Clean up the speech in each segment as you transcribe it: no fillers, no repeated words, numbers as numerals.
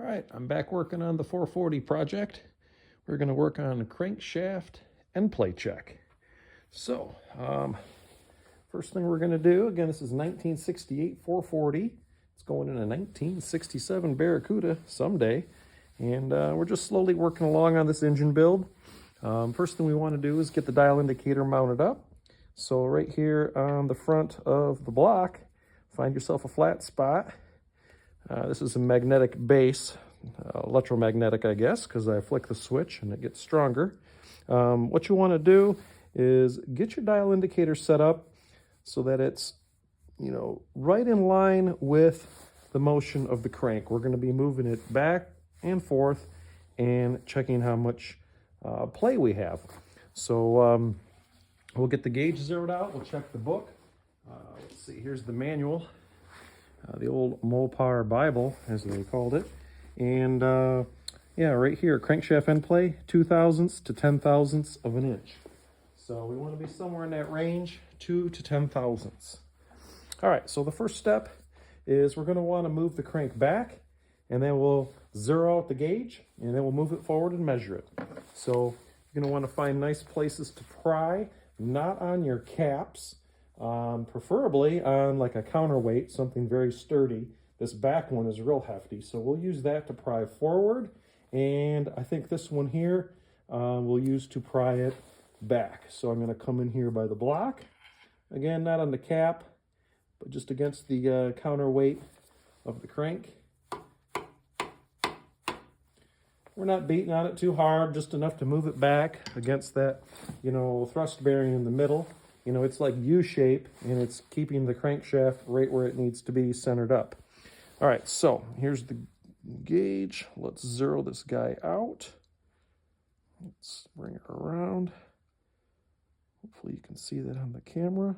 right, I'm back working on the 440 project. We're going to work on crankshaft Endplay check. So, first thing we're going to do, again, this is 1968 440. It's going in a 1967 Barracuda someday. And we're just slowly working along on this engine build. First thing we want to do is get the dial indicator mounted up. So right here on the front of the block, find yourself a flat spot. This is a magnetic base, electromagnetic, I guess, because I flick the switch and it gets stronger. What you want to do is get your dial indicator set up so that it's, right in line with the motion of the crank. We're going to be moving it back and forth and checking how much play we have. So we'll get the gauge zeroed out. We'll check the book. Let's see, here's the manual. The old Mopar Bible, as they called it. And yeah, right here, crankshaft Endplay, 2/1000ths to 10/1000ths of an inch. So we want to be somewhere in that range, 2 to 10/1000ths. All right, so the first step is we're going to want to move the crank back, and then we'll zero out the gauge, and then we'll move it forward and measure it. So you're going to want to find nice places to pry, not on your caps, preferably on like a counterweight, something very sturdy. This back one is real hefty, so we'll use that to pry forward, and I think this one here we'll use to pry it back. So I'm going to come in here by the block, again, not on the cap, but just against the counterweight of the crank. We're not beating on it too hard, just enough to move it back against that, thrust bearing in the middle. It's like U-shape, and it's keeping the crankshaft right where it needs to be, centered up. All right, so here's the gauge. Let's zero this guy out. Let's bring it around. Hopefully you can see that on the camera.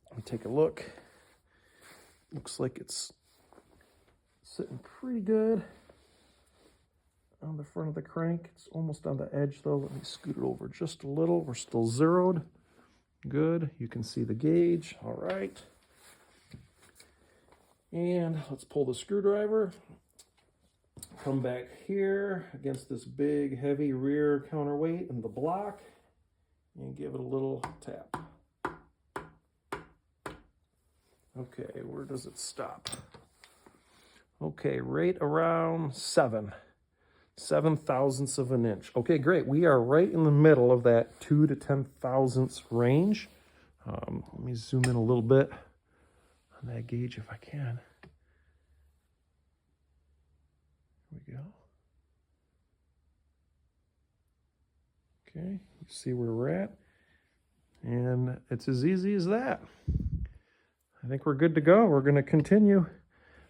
Let me take a look. Looks like it's sitting pretty good on the front of the crank. It's almost on the edge though. Let me scoot it over just a little. We're still zeroed. Good. You can see the gauge. All right. And let's pull the screwdriver. Come back here against this big, heavy rear counterweight in the block and give it a little tap. Okay, where does it stop? Okay, right around 7/thousandths of an inch. Okay, great. We are right in the middle of that 2 to 10/1000ths range. Let me zoom in a little bit on that gauge if I can. Here we go. Okay, you see where we're at. And it's as easy as that. I think we're good to go. We're going to continue.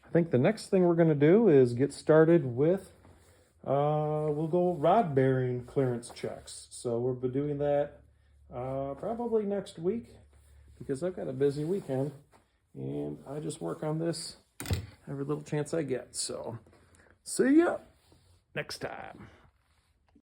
I think the next thing we're going to do is get started with we'll go rod bearing clearance checks. So we'll be doing that probably next week because I've got a busy weekend and I just work on this every little chance I get. So see ya next time.